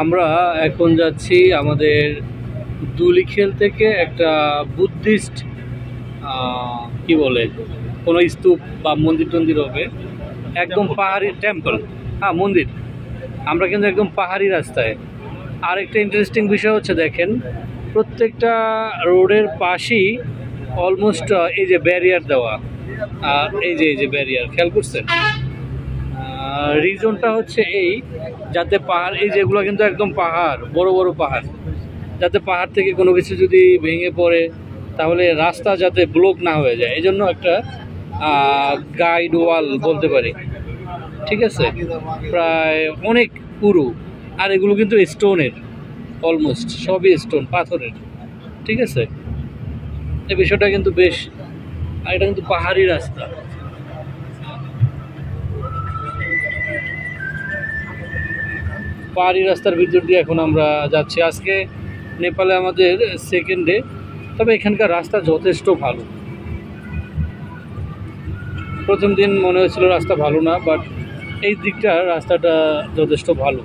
আমরা এখন যাচ্ছি আমাদের দুলিখেল থেকে একটা বুদ্ধিস্ট কি বলে কোনো স্তূপ বা মন্দির টন্দির হবে, একদম পাহাড়ি টেম্পল, হ্যাঁ মন্দির। আমরা কিন্তু একদম পাহাড়ি রাস্তায়। আর একটা ইন্টারেস্টিং বিষয় হচ্ছে দেখেন, প্রত্যেকটা রোডের পাশেই অলমোস্ট এই যে ব্যারিয়ার দেওয়া, আর এই যে ব্যারিয়ার খেয়াল করছেন। রিজনটা হচ্ছে এই, যাতে পাহাড়, এই যেগুলো কিন্তু একদম পাহাড়, বড় বড় পাহাড়, যাতে পাহাড় থেকে কোনো কিছু যদি ভেঙে পড়ে তাহলে রাস্তা যাতে ব্লক না হয়ে যায়, এই জন্য একটা গাইড ওয়াল বলতে পারি। ঠিক আছে, প্রায় অনেক পুরো। আর এগুলো কিন্তু স্টোনের, অলমোস্ট সবই স্টোন, পাথরের। ঠিক আছে, এই বিষয়টা কিন্তু বেশ। আর এটা কিন্তু পাহাড়ি রাস্তা। পাহাড়ি রাস্তার ভিতর দিয়ে এখন আমরা যাচ্ছি। আজকে নেপালে আমাদের সেকেন্ড ডে, তবে এখানকার রাস্তা যথেষ্ট ভালো। প্রথম দিন মনে হয়েছিল রাস্তা ভালো না, বাট এই দিকটা রাস্তাটা যথেষ্ট ভালো।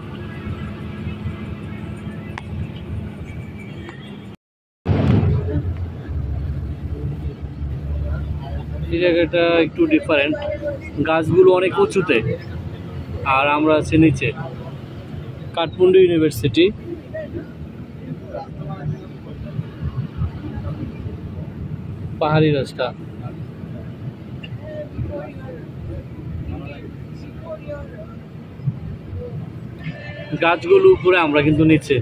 এই জায়গাটা একটু ডিফারেন্ট, গাছগুলো অনেক উঁচুতে আর আমরা আছি নিচে। কাঠমান্ডু ইউনিভার্সিটি, পাহাড়ি রাস্তা। গাছগুলো উপরে, আমরা কিন্তু নিচে।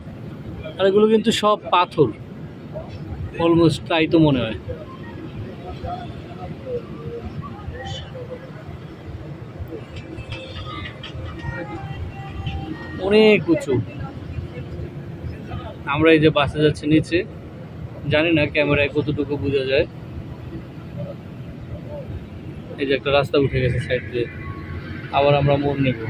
আর এগুলো কিন্তু সব পাথর, অলমোস্ট তাই তো মনে হয়। অনেক উঁচু। আমরা এই যে বাসে যাচ্ছি নিচে, জানি না ক্যামেরায় কতটুকু বোঝা যায়। এই যে একটা রাস্তা উঠে গেছে সাইড দিয়ে, আবার আমরা মোড় নেব।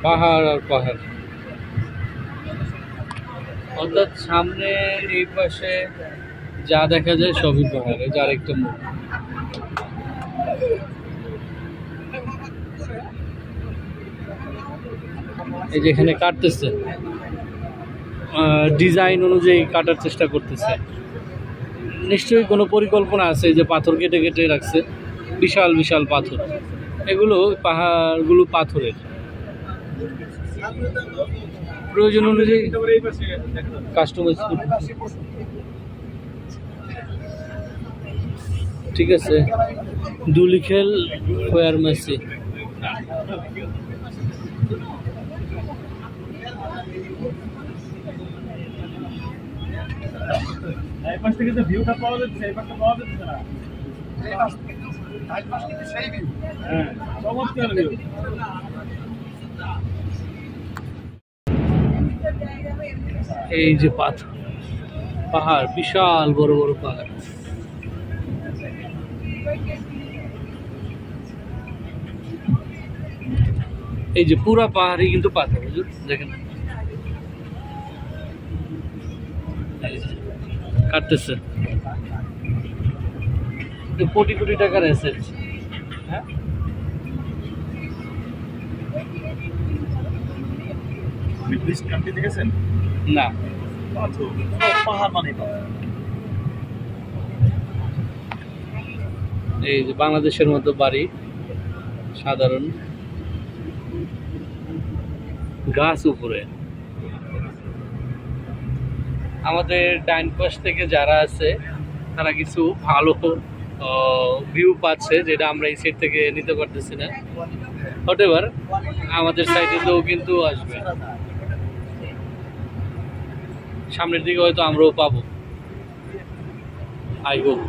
পাহাড় আর পাহাড়, অর্থাৎ সামনে এই পাশে যা দেখা যায় সবই পাহাড়। এই যে আরেকটা মোড়। এই যে এখানে কাটতেছে, ডিজাইন অনুযায়ী কাটার চেষ্টা করতেছে। নিশ্চয়ই কোনো পরিকল্পনা আছে, যে পাথর কেটে কেটে রাখছে, বিশাল বিশাল পাথর। এগুলো পাহাড়গুলো পাথরের, প্রয়োজন অনুযায়ী কাস্টমাইজ। ঠিক আছে, দুলিখেল ফার্মেসি। এই পাশ থেকে যে ভিউটা পাওয়া যাচ্ছে, এই পাশটা পাওয়া যাচ্ছে না। এই পাশ কিন্তু এই পাশ কিন্তু সেই ভিউ, হ্যাঁ চমৎকার ভিউ। এই যে পাহাড়, বিশাল বড় বড় পাহাড়। এই যে পুরা পাহাড়ই কিন্তু পাথর, দেখেন কাটতেছে। কোটি কোটি টাকার অ্যাসেট। হ্যাঁ, না পাহাড় মানে এই যে বাংলাদেশের মতো বাড়ি, সাধারণ গাছ উপরে। আমাদের ডাইন পাশ থেকে যারা আছে তারা কিছু ভালো ভিউ পাচ্ছে, যেটা আমরা এই সাইড থেকে নিতে পারতেছি না। হোয়াটএভার, আমাদের সাইডে তো কিন্তু আসবে, সামনের দিকে হয়তো আমরাও পাবো, আই হোপ।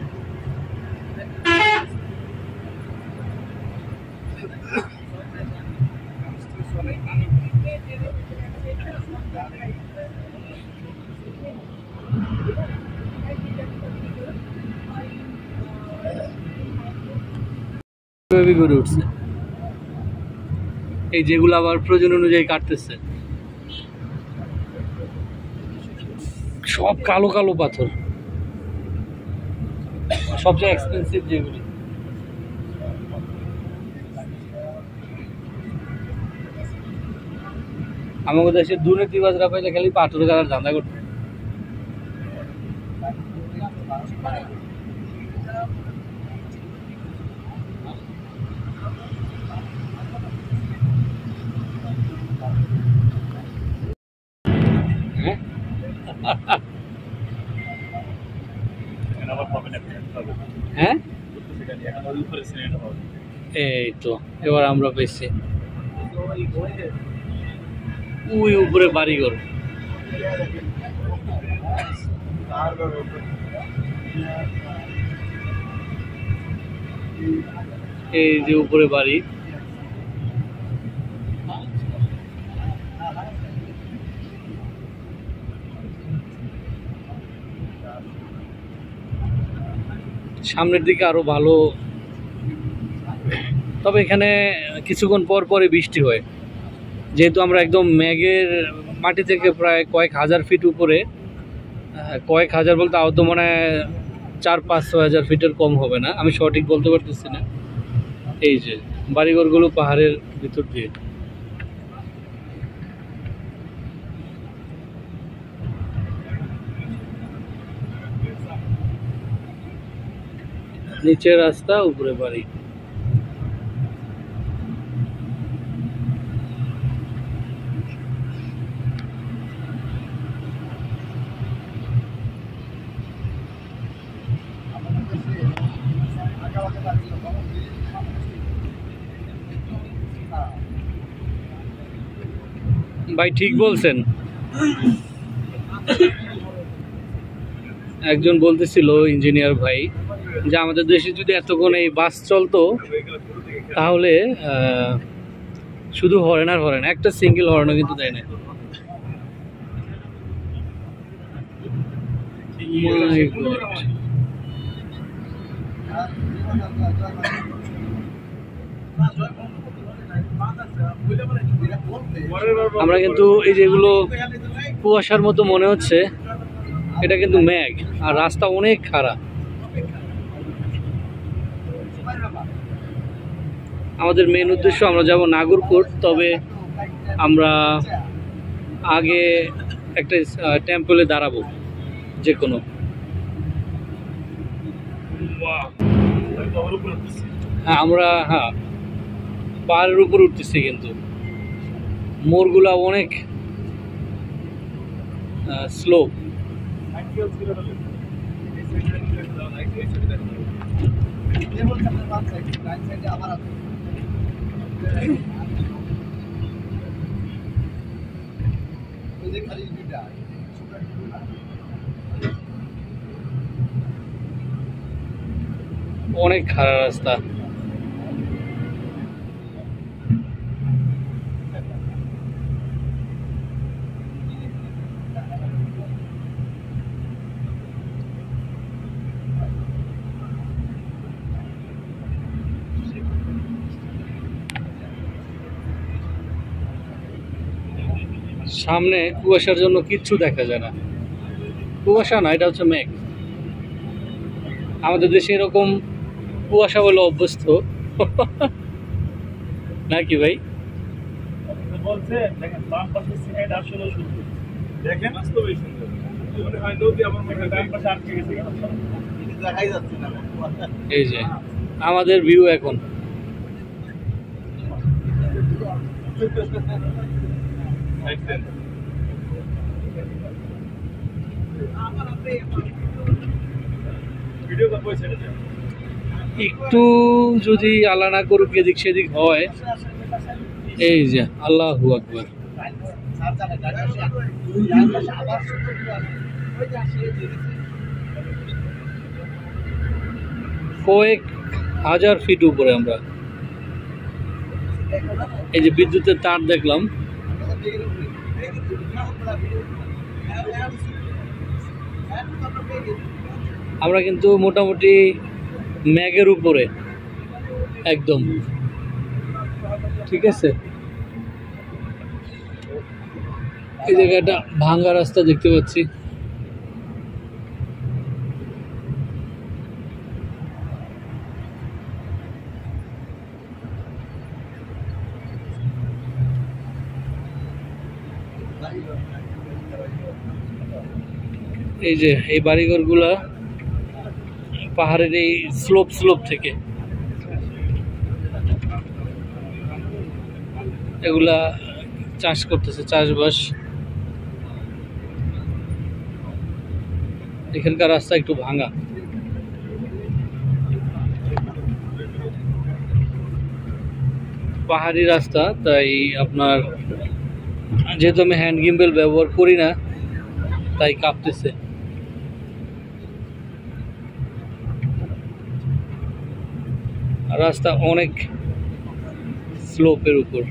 গড়ে উঠছে, এই যেগুলো আবার প্রয়োজন অনুযায়ী কাটতেছে। সব কালো কালো পাথর, সবচেয়ে এক্সপেন্সিভ যেগুলি। আমাদের দেশের দুর্নীতিবাজরা পাইলে খালি পাথর গাড়ার ধান্দা করতে। হ্যাঁ, এই তো এবার আমরা পেয়েছি ওই উপরে বাড়িঘর। এই যে উপরে বাড়ি, সামনের দিকে আরো ভালো। তবে এখানে কিছুক্ষণ পর পরে বৃষ্টি হয়, যেহেতু আমরা একদম মেঘের মাটি থেকে প্রায় কয়েক হাজার ফিট উপরে। কয়েক হাজার বলতে আহত মনে হয় 4-5-6 হাজার ফিটের কম হবে না, আমি সঠিক বলতে পারতেছি না। এই যে বাড়িঘরগুলো পাহাড়ের ভিতর দিয়ে। নিচে রাস্তা, উপরে বাড়ি। ভাই ঠিক বলছেন, একজন বলতেছিল ইঞ্জিনিয়ার ভাই যে আমাদের দেশে যদি এতক্ষণ এই বাস চলতো তাহলে শুধু হরেন আর হরেন, একটা সিঙ্গেল হর্নও কিন্তু দেয় না। My God. আমরা কিন্তু এই যেগুলো কুয়াশার মতো মনে হচ্ছে, এটা কিন্তু মেঘ, আর রাস্তা অনেক খারাপ। আমাদের মেন উদ্দেশ্য আমরা যাব নাগরকোট, তবে আমরা আগে একটা টেম্পলে দাঁড়াবো যে কোনো। হ্যাঁ আমরা, হ্যাঁ পাহাড়ের উপর উঠতেছি, কিন্তু মোড়গুলা অনেক স্লো। অনেক খারাপ রাস্তা। সামনে কুয়াশার জন্য কিচ্ছু দেখা যায় না। কুয়াশা না, এটা হচ্ছে মেঘ। আমাদের দেশে এরকম কুয়াশা বলে অভ্যস্ত নাকি ভাই? এই যে আমাদের ভিউ এখন। একটু যদি আল্লাহ না করুক এদিক সেদিক হয়। এই যে আল্লাহু আকবার। কয়েক হাজার ফিট উপরে আমরা। এই যে বিদ্যুতের তার দেখলাম। আমরা কিন্তু মোটামুটি মেঘের উপরে একদম, ঠিক আছে। এই জায়গাটা ভাঙ্গা রাস্তা দেখতে পাচ্ছি। এই যে এই বাড়িঘরগুলা পাহাড়ের এই স্লোপ থেকে, এগুলা চাষ করতেছে, চাষবাস। এখানকার রাস্তা একটু ভাঙা, পাহাড়ি রাস্তা, তাই আপনার যেহেতু আমি হ্যান্ড গিম্বেল ব্যবহার করি না তাই কাঁপতেছে। রাস্তা অনেক স্লোপের উপর।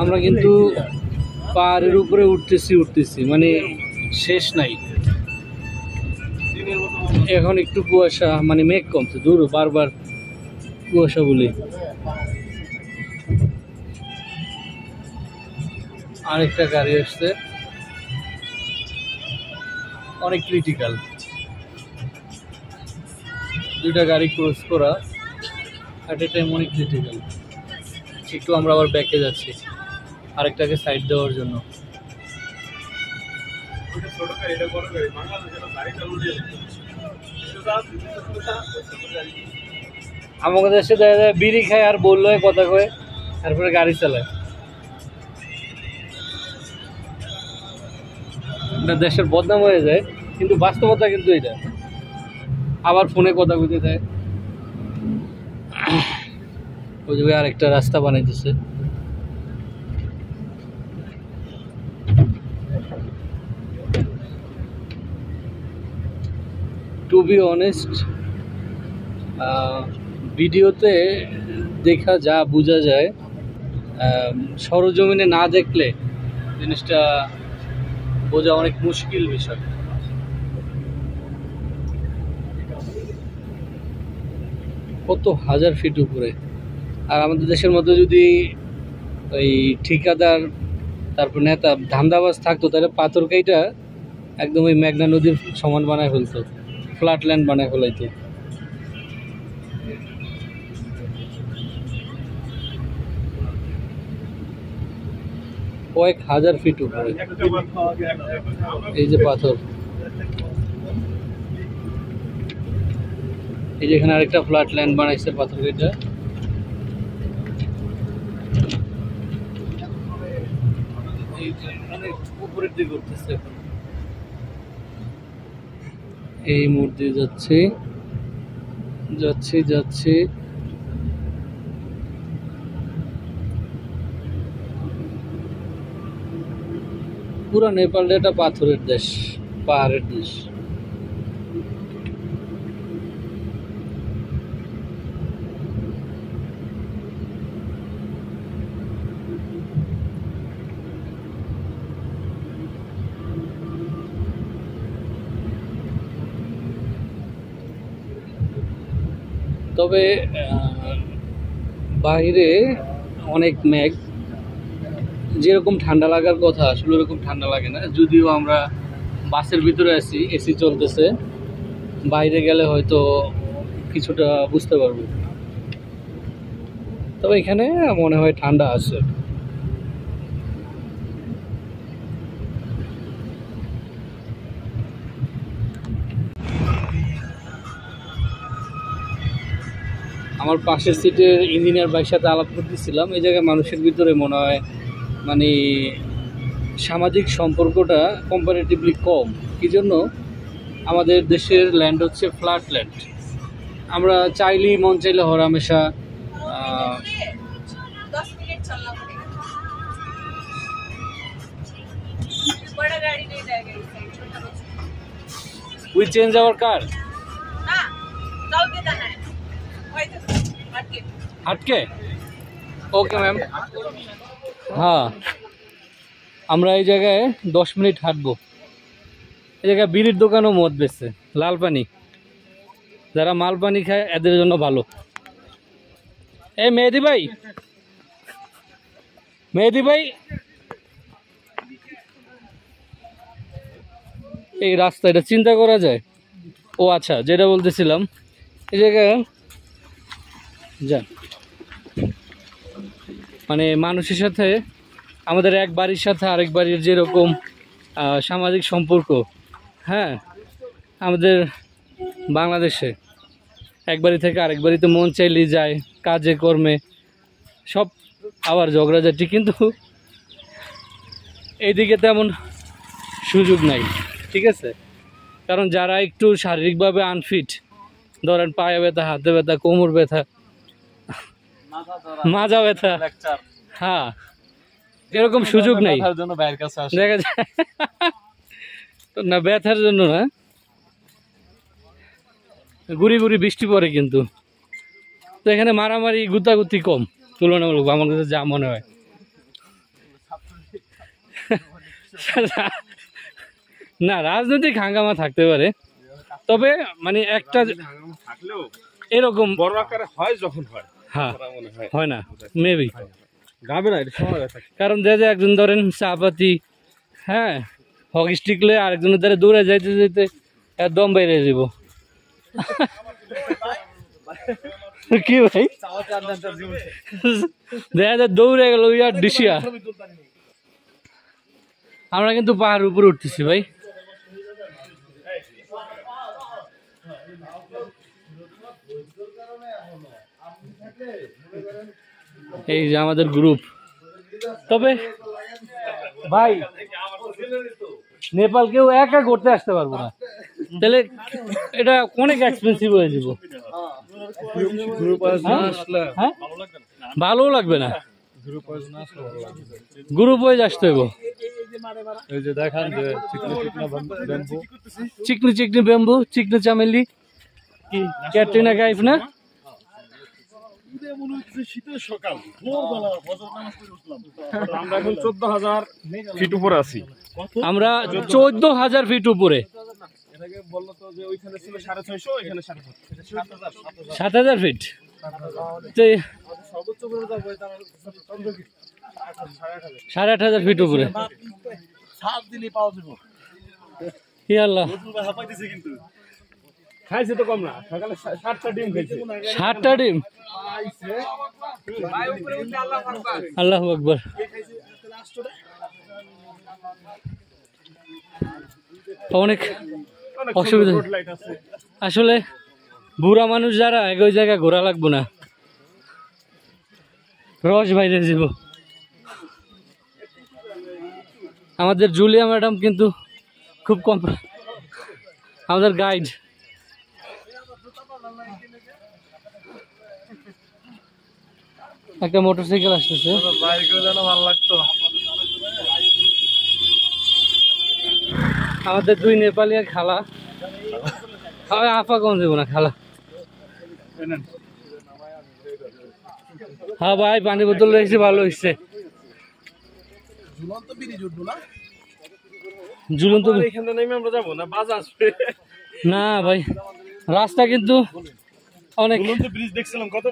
আমরা কিন্তু পাহাড়ের উপরে উঠতেছি মানে শেষ নাই। এখন একটু কুয়াশা, মানে মেঘ কমছে, দূর বারবার কুয়াশা বলি। আরেকটা গাড়ি আসছে, অনেক ক্রিটিক্যাল। দুইটা গাড়ি ক্রস করা এট এ টাইম অনেক ক্রিটিক্যাল। একটু আমরা আবার ব্যাকে যাচ্ছি আরেকটাকে সাইড দেওয়ার জন্য। আমাদের দেশে দেখা যায় বিড়ি খায় আর বললো কথা কয়ে তারপরে গাড়ি চালায়। দেশের বদনাম হয়ে যায়, কিন্তু বাস্তবতা কিন্তু এটা। আবার ফোনে কথা কইতে দেয়। ওই যে আরেকটা রাস্তা বানাইতেছে। টু বি অনেস্ট, ভিডিওতে দেখা যা বোঝা যায়, সরজমিনে না দেখলে জিনিসটা বোঝা অনেক মুশকিল বিষয়। কত হাজার ফিট উপরে। আর আমাদের দেশের মধ্যে যদি ওই ঠিকাদার, তারপর নেতা, ধান্দাবাজ থাকতো, তাহলে পাথরকাইটা একদম ওই মেঘনা নদীর সমান বানায় ফেলতো, ফ্ল্যাট ল্যান্ড বানায় ফেলাইতো। কয়েক হাজার ফিট উপরে এই যে পাথর। এই যে এখানে আরেকটা ফ্ল্যাট ল্যান্ড বানাইছে পাথরকাইটা। উপরের দিকে উঠতেছে, এই মোড় দিয়ে যাচ্ছি। পুরা নেপালটা একটা পাথরের দেশ, পাহাড়ের দেশ। তবে বাইরে অনেক মেঘ, যেরকম ঠান্ডা লাগার কথা আসলে ওরকম ঠান্ডা লাগে না। যদিও আমরা বাসের ভিতরে আছি, এসি চলতেছে, বাইরে গেলে হয়তো কিছুটা বুঝতে পারবো। তবে এখানে মনে হয় ঠান্ডা আছে। আমার পাশের সিটের ইঞ্জিনিয়ার ভাইয়ের সাথে আলাপ করতেছিলাম। এই জায়গায় মানুষের ভিতরে মনে হয় মানে সামাজিক সম্পর্কটা কম্পারেটিভলি কম। কি জন্য? আমাদের দেশের ল্যান্ড হচ্ছে ফ্ল্যাট ল্যান্ড। আমরা চাইলেই মন চাইলে হরহামেশা we change our car हटके ओके मैम। हाँ, আমরা এই জায়গায় 10 মিনিট হাঁটবো। এই জায়গায় বিড়ির দোকানও মদ বেচছে, লাল পানি। যারা মাল পানি খায় এদের জন্য ভালো। এই মেহেদি ভাই এই রাস্তা এটা চিন্তা করা যায়? ও আচ্ছা, যেটা বলতেছিলাম, এই জায়গায় যান মানে মানুষের সাথে আমাদের এক বাড়ির সাথে আরেক বাড়ির যেরকম সামাজিক সম্পর্ক, হ্যাঁ, আমাদের বাংলাদেশে এক বাড়ি থেকে আরেক বাড়িতে মন চাইলেই যায়, কাজে কর্মে সব, আবার ঝগড়াঝাটি। কিন্তু এইদিকে তেমন সুযোগ নাই, ঠিক আছে? কারণ যারা একটু শারীরিকভাবে আনফিট, ধরেন পায়ে ব্যথা, হাতে ব্যথা, কোমর ব্যথা, মাজা ব্যথা, হ্যাঁ, এরকম সুযোগ নেই দেখা যায় না, ব্যথার জন্য না, গুড়ি গুড়ি বৃষ্টি পড়ে কিন্তু। তো এখানে মারামারি গুতাগুতি কম তুলনামূলক, আমার কাছে যা মনে হয়। না, রাজনৈতিক হাঙ্গামা থাকতে পারে, তবে মানে একটা এরকম বড় আকারে হয় যখন হয়, হ্যাঁ হয় হয় না মেবি, গাবে না, এটা সময় থাকে। কারণ যে একজন ধরেন চাপাতি, হ্যাঁ, হকি স্টিকলে আরেকজনের দ্বারা দৌড়ে যাইতে যাইতে একদম বাইরে যাব। কি ভাই দেখা যায় দৌড়ে গেল ইয়ার ডিসিয়া। আমরা কিন্তু পাহাড় উপরে উঠতেছি ভাই। এই যে আমাদের গ্রুপ। তবে ভাই নেপাল কেউ একা ঘুরতে আসতে পারবো না, তাহলে এটা অনেক এক্সপেন্সিভ হয়ে যাব। হ্যাঁ, ভালো লাগবে না, গ্রুপ ওয়াইজ আসতে হবে। এই যে দেখান যে চিকনি চিকনি ব্যাম্বু, চিকনি চামেলি, কি ক্যাটরিনা কাইফ না? শীতের সকাল, আমরা এখন 14,000 ফিট উপরে আছি। আমরা 14,000 ফিট উপরে। বললো তো যে ওইখানে ছিল 650, এখানে 7,000 ফিট। সর্বোচ্চ করে যাবো 8,500 ফিট উপরে। সাত দিনই পাওয়া যাবো। আল্লাহ, কিন্তু খাইছে তো কম না, সকালে 7টা ডিম খাইছে। 7টা ডিম, আল্লাহু আকবার। অনেক অসুবিধা আসলে, বুড়া মানুষ যারা ওই জায়গায় ঘোরা লাগবো না, রস বাইরে যাব। আমাদের জুলিয়া ম্যাডাম কিন্তু খুব কম, আমাদের গাইড। একটা মোটরসাইকেল আসতেছে, ভালো লাগতো। আমাদের দুই নেপালি আর খালা, আপা কম দেবো না, খালা। হ্যাঁ ভাই, পানি বোতল রয়েছে, ভালো হয়েছে। ঝুলন্ত এখানে নেমে আমরা যাবো না, বাস আসবে না ভাই, রাস্তা কিন্তু অনেক। ঝুলন্ত ব্রিজ দেখছিলাম, কত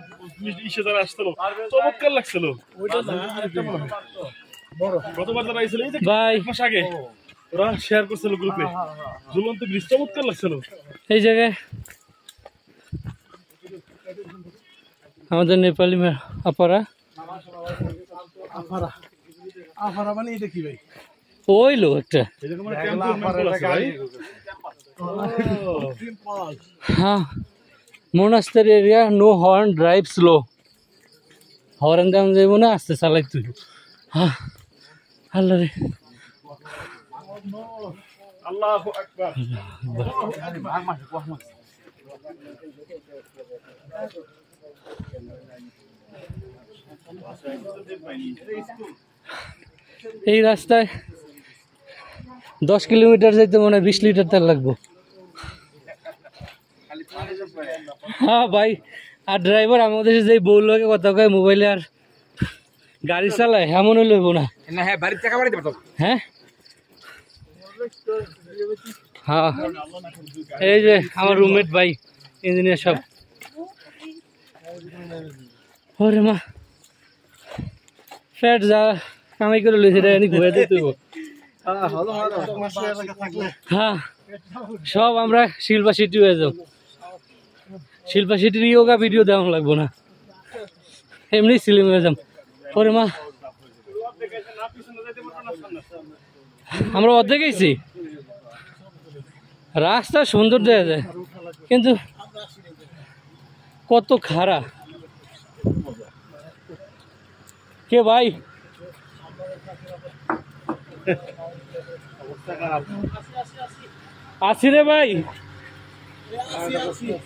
ইসে যারা আসছিল, চমৎকার লাগছিল। গতবার যারা আইছিল এই যে ভাই এক মাস আগে, ওরা শেয়ার করছিল গ্রুপে, ঝুলন্ত ব্রিজ চমৎকার লাগছিল। এই জায়গায় আমাদের নেপালি আপারা, আফারা মানে এটা কি ভাই? ওই লোক একটা, হ্যাঁ, monastery area, no horn, drive slow. Horn দাম যাইব না, আস্তে চালাই তুই। হ্যাঁ, আল্লাহ রে, আল্লাহু আকবার। এই রাস্তায় 10 কিলোমিটার যাইতে মনে হয় 20 লিটার তেল লাগবো। হ্যাঁ ভাই, আর ড্রাইভার আমাদের যে বউ লোকে কথা কয় মোবাইলে, আর গাড়ি চালায় এমন লইব না। হ্যাঁ হ্যাঁ, এই যে আমার রুমমেট ভাই ইঞ্জিনিয়ার সব। ওরে মা, ফ্যাট যা কামাই করে লইছে, এটা এনে ঘুরে দিতে হইব। হ্যাঁ, সব আমরা শিল্পা সিটি হয়ে যাও। শিল্পা সিটির ইয়োগা ভিডিও দেওয়া লাগবো না, এমনি সিলিম হয়ে যাম। ওরে মা, আমরা অর্ধেক গেছি। রাস্তা সুন্দর দেখা যায় কিন্তু কত খারাপ। কে ভাই? আসি রে ভাই,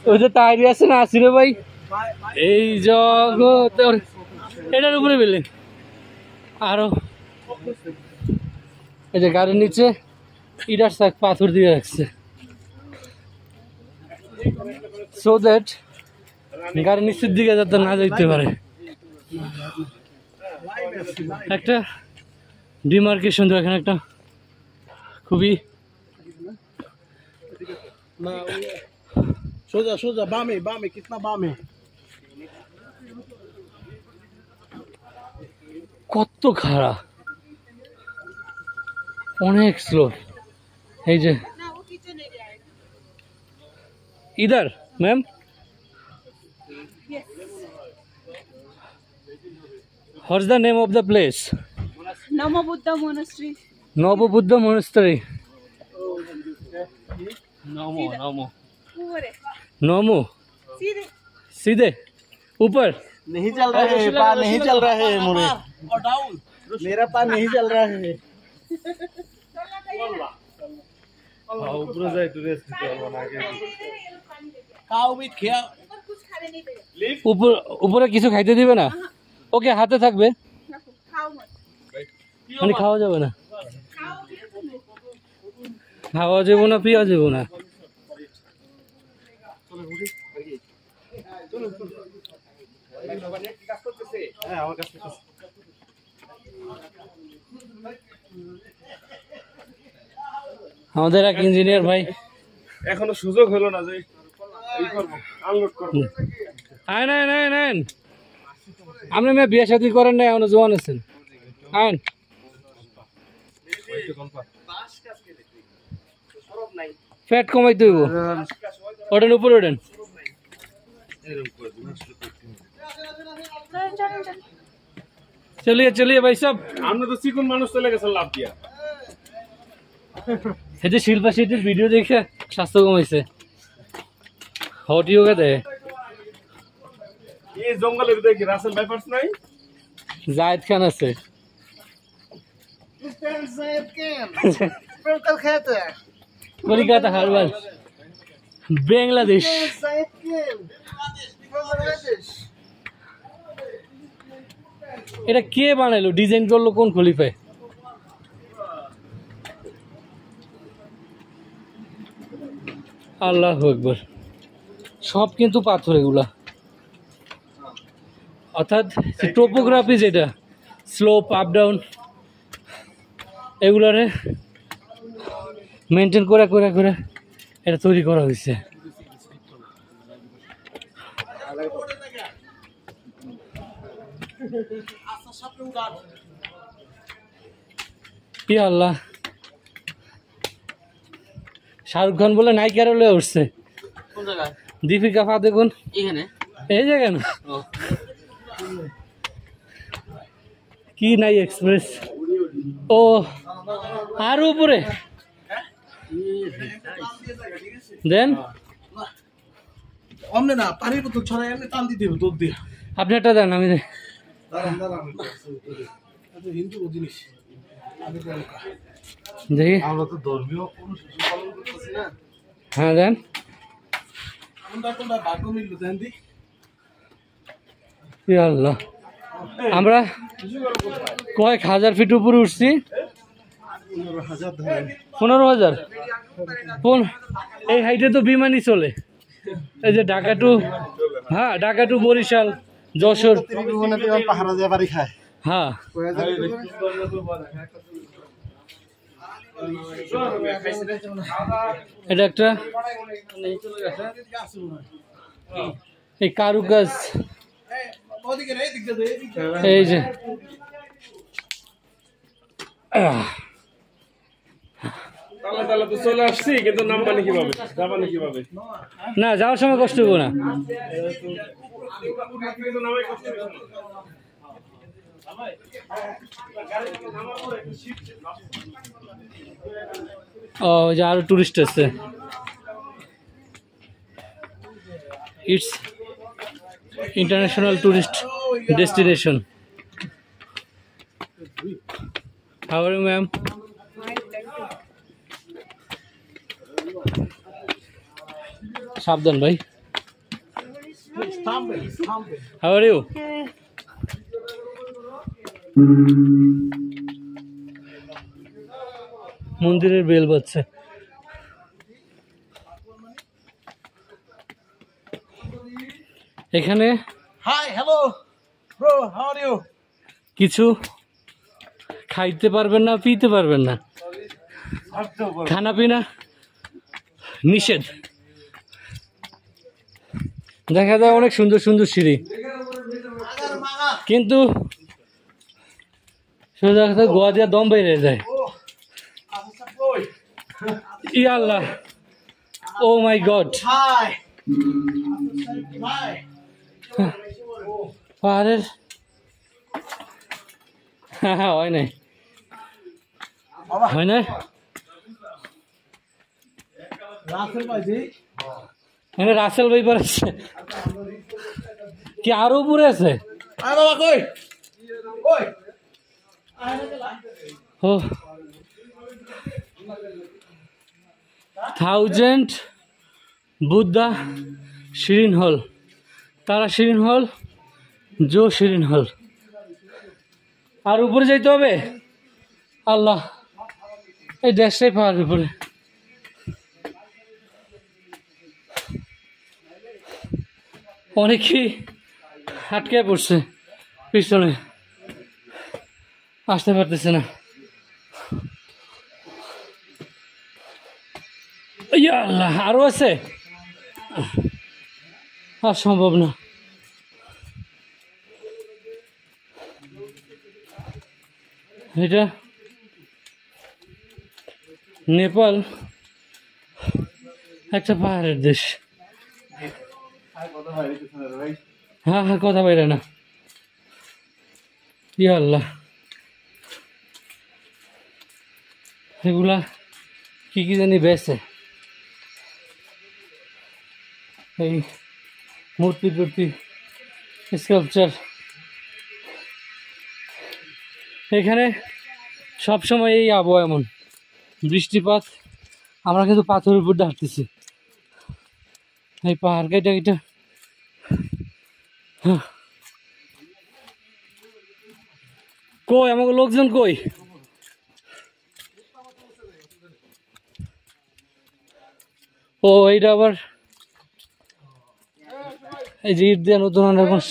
ওই যে তাইরি আছে না, আসি রে ভাই। এই জগৎ এটার উপরে বিল্ডিং, আরো এই যে গাড়ির নিচে ইটার শাক পাথর দিয়ে রাখছে, সো দ্যাট গাড়ির নিচের দিকে যাতে না যাইতে পারে। একটা ডিমার্কেশন তো এখানে একটা খুবই সোজা সোজা বামে বামে কিতনা বামে কত খারাপ, অনেক স্লো। এই যে ইধার ma'am, what's the name of the place? Namo Buddha Monastery. Namobuddha monastery. Namo Namo Ure. नमो सीधे. सीधे ऊपर। नहीं चल रहा है, पा नहीं चल रहा है मुझे, और डाउन मेरा पा नहीं चल रहा है। ऊपर जाए तो रेस्ट बना के काऊ भी खिया कुछ खाने नहीं देगा. ऊपर ऊपर কিছু খাইতে দিবে না? ওকে হাতে থাকবে, खाओ मत. মানে খাওয়া যাবে না, खाओ फिर तुम. খাওয়া যাবে না, পিয়া যাবে না। আমাদের এক ইঞ্জিনিয়ার ভাই এখনো সুযোগ হলো না যে এই করব, আনলোড করব। আইন আইন আইন আইন, আপনি মেয়ে বিয়ে শাদী করেন না, এখনো জোয়ান আছেন। আইন ফ্যাট কমাইতে হইব, ওঠেন উপরে ওঠেন। চলিয়ে চলিয়ে ভাই সব। আমরা তো চিকন মানুষ চলে গেছেন লাভ দিয়া। এই যে শিল্পা শেঠির ভিডিও দেখে স্বাস্থ্য কমাইছে, হট ইয়োগা দেয়। এই জঙ্গলের ভিতরে কি রাসেল বাইপার্স নাই? জায়েদ খান আছে। कल कहते हैं কলিকাতা হারবাল, বাংলাদেশ। এটা কে বানাইলো, ডিজাইন করলো কোন খলিফায়? আল্লাহু আকবার। সব কিন্তু পাথর এগুলা, অর্থাৎ টোপোগ্রাফি যেটা স্লোপ আপ ডাউন, এগুলারে মেনটেন করে করে করে এটা তৈরি করা হয়েছে। ইয়া আল্লাহ, শাহরুখ খান বলে নায়িকার হলে উঠছে। দীপিকা পাদুকোন এখানে, এই জায়গায় না কি নাই এক্সপ্রেস। ও আর উপরে দেন हमने ना पानी बोतल छड़ा हमने टान दी थी दूध दिया। আপনি একটা দেন, আমি দেন। तो हिंदू को जिनिस দেখি, আমরা তো ধর্মীয় অনুশাসন পালন করতেছি না। হ্যাঁ দেন। কোনটা কোনটা ভাগ্য মিললো দেন দি। ইয়া আল্লাহ, আমরা কয়েক হাজার ফিট উপরে উঠছি। 15,000 ধরেন। 15,000। এই হাইটে তো বিমানই চলে। এই যে ঢাকা টু, হ্যাঁ ঢাকা টু বরিশাল, যশোর। মানে তো পাহাড়ে যায় বাড়ি খায়। হ্যাঁ এটা একটা এই কারুকাজ, ওদিকে রে দিক দে দিক। এই যে তাহলে তাহলে তো চলে আসছি, কিন্তু নামবানি কিভাবে, যাবানি কিভাবে? না, যাওয়ার সময় কষ্ট হবো না। কিন্তু নামে কষ্ট হবে না। ও যে আরো টুরিস্ট আছে। It's international tourist destination. How are you, ma'am? সাবধান ভাই। How are you? মন্দিরের বেল বাজছে। এখানে Hi, hello, bro. How are you? কিছু খাইতে পারবেন না, পিতে পারবেন না, খানা পিনা নিষেধ। দেখা যায় অনেক সুন্দর সুন্দর সিঁড়ি, কিন্তু সোজা কথা গোয়া দিয়ে দম বেরিয়ে যায়। ই আল্লাহ, ও মাই গড। Hi. Hi. পাহাড়ের হয় নাই, হয় নাই। রাসেল ভাইজি। এখানে রাসেল ভাই পড়েছে কি আরো উপরে আছে? আয় বাবা কই? কই? ও 1000 বুদ্ধা শিরিন হল, তারা শিরিন হল, জো শিরিন হল। আর উপরে যাইতে হবে। আল্লাহ, এই দেশটাই পাহাড়ের উপরে। অনেকেই আটকে পড়ছে পিছনে, আসতে পারতেছে না। ইয়া আল্লাহ, আরো আছে, আর সম্ভব না। এটা নেপাল একটা পাহাড়ের দেশ। হ্যাঁ হ্যাঁ, কথা বাইরে না। ইয়া আল্লাহ, এগুলা কি কি জানি বেছে, এই মূর্তি টূর্তি, স্কাল্পচার। এখানে সবসময় এই আবহাওয়া এমন, বৃষ্টিপাত। আমরা কিন্তু পাথরের উপর হাঁটতেছি, এই পাহাড় কেটে কেটে। কই আমাকে লোকজন কই? ও এইটা আবার এই যে ইট দিয়ে নতুন এখন।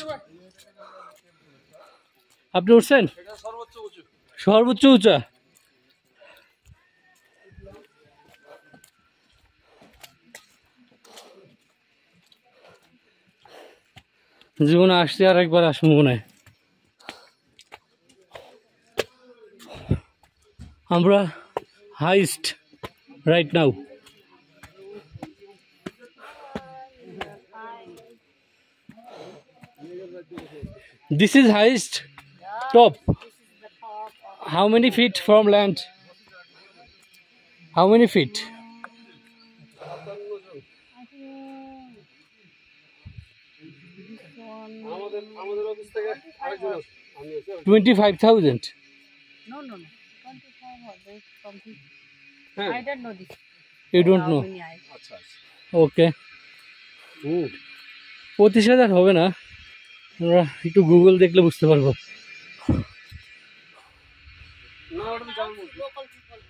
আপনি উঠছেন সর্বোচ্চ উঁচা? জীবনে আসতে আর একবার আসবো মনে হয়। আমরা highest right now. This is highest top. How many feet from land? How many feet? 25,000. No. 25 or this something. হ্যাঁ। I don't know this. You don't How know. many I- আচ্ছা আচ্ছা। Okay. 25,000 হবে না, আমরা একটু গুগল দেখলে বুঝতে পারবো। Local people.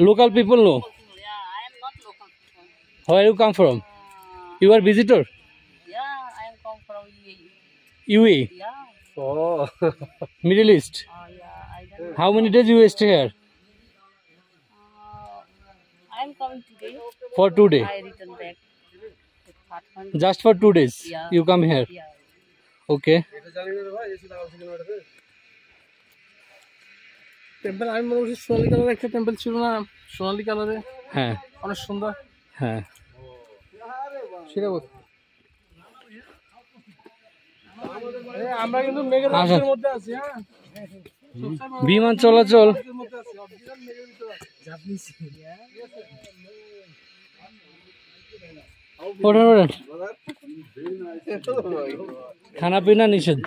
Local people know. Yeah, I am not local people. Where you come from? You are visitor? Yeah, I am come from UAE. UAE, Yeah. Oh. Middle East. Yeah, I don't know. How many days you stay here? I am coming today. For 2 days. I return back. With Pathan. Just for 2 days. Yeah. You come here. Yeah. Okay. Temple আমি মনে করছি সোনালী কালারের একটা temple ছিল না, সোনালী কালারে হ্যাঁ অনেক সুন্দর, হ্যাঁ। সেটা বলছি। আমরা কিন্তু মেঘের আচ্ছা। মধ্যে আছি। হ্যাঁ, বিমান চলাচল ওঠেন ওঠেন। খানা পিনা নিষেধ।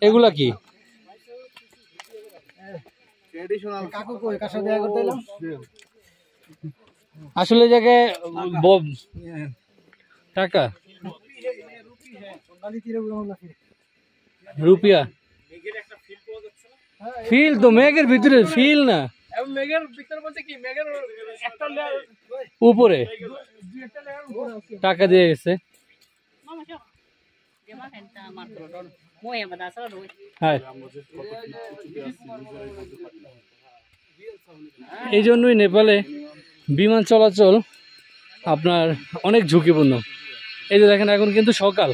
এগুলা কি? ট্রেডিশনাল কাকু কই কার সাথে দেখা করতে এলাম? আসলে এই জায়গায় টাকা রুপিয়া ফিল তো মেঘের ভিতরে ফিল না এবং মেঘের ভিতর বলতে কি মেঘের একটা লেয়ার উপরে দুই একটা লেয়ার উপরে আছে। টাকা দিয়ে গেছে। হ্যাঁ, এই জন্যই নেপালে বিমান চলাচল আপনার অনেক ঝুঁকিপূর্ণ। এই যে দেখেন এখন কিন্তু সকাল,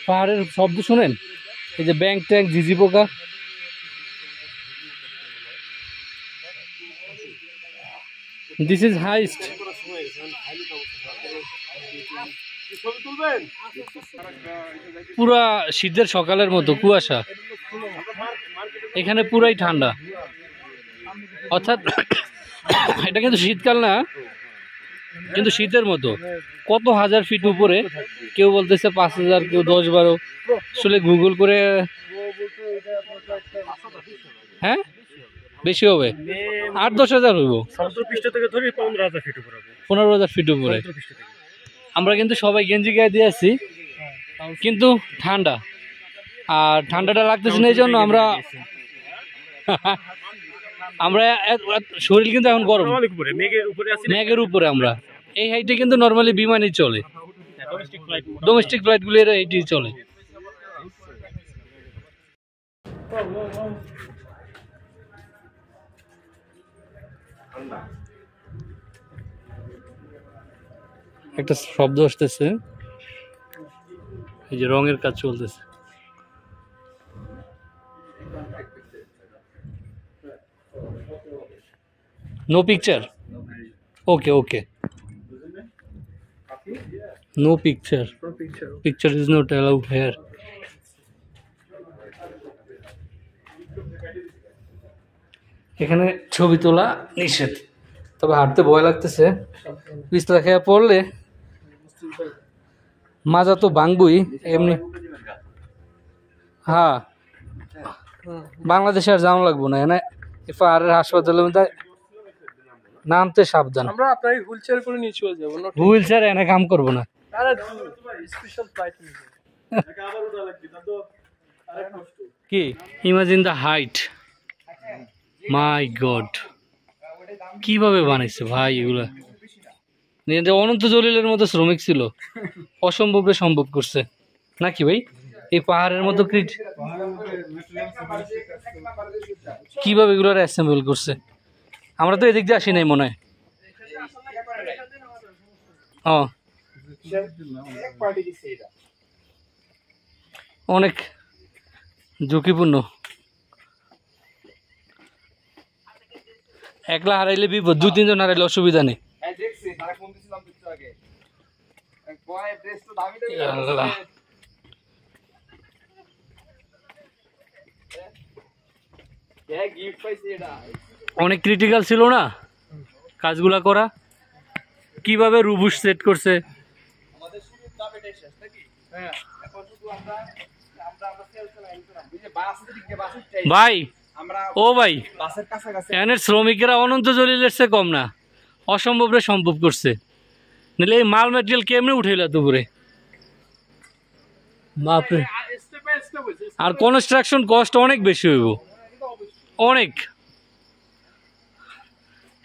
পাহাড়ের শব্দ শুনেন, এই যে ব্যাং ট্যাং ঝিঝি পোকা। This is highest. পুরা শীতের সকালের মতো কুয়াশা, এখানে পুরাই ঠান্ডা। অর্থাৎ এটা কিন্তু শীতকাল না, কিন্তু শীতের মতো। কত হাজার ফিট উপরে, কেউ বলতেছে 5,000, কেউ 10-12। আসলে গুগল করে, হ্যাঁ বেশি হবে, 8-10 হাজার হইব। 15 থেকে ধরে 15,000 ফিট উপরে। 15,000 ফিট উপরে। আমরা কিন্তু সবাই গেঞ্জি গায়ে দিয়ে আছি, কিন্তু ঠান্ডা, আর ঠান্ডাটা লাগতেছে না, এই জন্য আমরা শরীর কিন্তু এখন গরম। মেঘের উপরে আমরা এই হাইটে কিন্তু নর্মালি বিমানই চলে, ডোমেস্টিক ফ্লাইট গুলো এইটি চলে। একটা শব্দ আসতেছে, এই যে রঙের কাজ চলতেছে। No picture, okay okay, no picture, picture is not allowed here. এখানে ছবি তোলা নিষেধ, তবে হাঁটতে ভয় লাগতেছে। পিছলা খেয়ে পড়লে মাজা তো ভাঙবই এমনি। হ্যাঁ, বাংলাদেশে আর যাওয়া লাগবো না, এনে পাহাড়ের হাসপাতালের মধ্যে নামতে সাবধান। আমরা আপনাকে হুইল চেয়ার করে নিয়ে চলে যাবো। হুইল চেয়ার এনে কাম করবো না। আরে স্পেশাল ফ্লাইট কি imagine the height, my god, কিভাবে বানাইছে ভাই এগুলা। অনন্ত জলিলের মতো শ্রমিক ছিল, অসম্ভবে সম্ভব করছে নাকি ভাই? এই পাহাড়ের মতো কিভাবে এগুলো অ্যাসেম্বল করছে? আমরা তো এদিক দিয়ে আসি নাই মনে হয়। অনেক ঝুঁকিপূর্ণ, একলা হারাইলে বিপদ, 2-3 জন হারাইলে অসুবিধা নেই। আল্লাহ, অনেক ক্রিটিক্যাল ছিল না কাজগুলা করা, কিভাবে রুবুস সেট করছে। ভাই ও ভাই, এখানের শ্রমিকেরা অনন্ত জলিলের চেয়ে কম না, অসম্ভবরে সম্ভব করছে। নাহলে এই মাল ম্যাটেরিয়াল কেমনে উঠাইলা দুপুরে, বাপরে। আর কনস্ট্রাকশন কস্ট অনেক বেশি হইব, অনেক।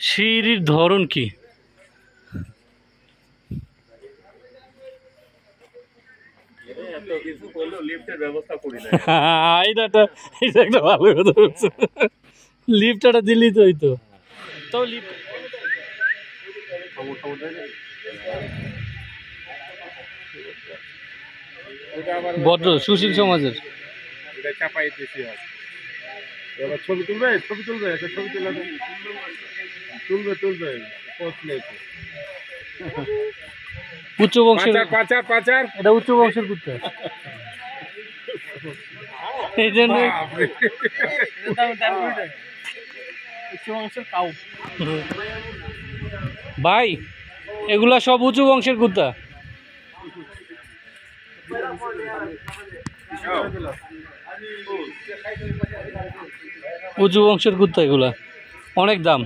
সিঁড়ির ধরন কি, একটা ভালো কথা বলছো, লিফটটা দিলি তো হইতো। তাও লিফট বড্ড সুশীল সমাজের। ছবি তুলবে, ছবি তুলবে, একটা ছবি তুলবে, তুলবে তুলবে উচ্চ বংশের পাচার পাচার এটা উচ্চ বংশের কুত্তা এই জন্য ভাই এগুলা সব উঁচু বংশের কুত্তা উঁচু বংশের কুত্তা এগুলা অনেক দাম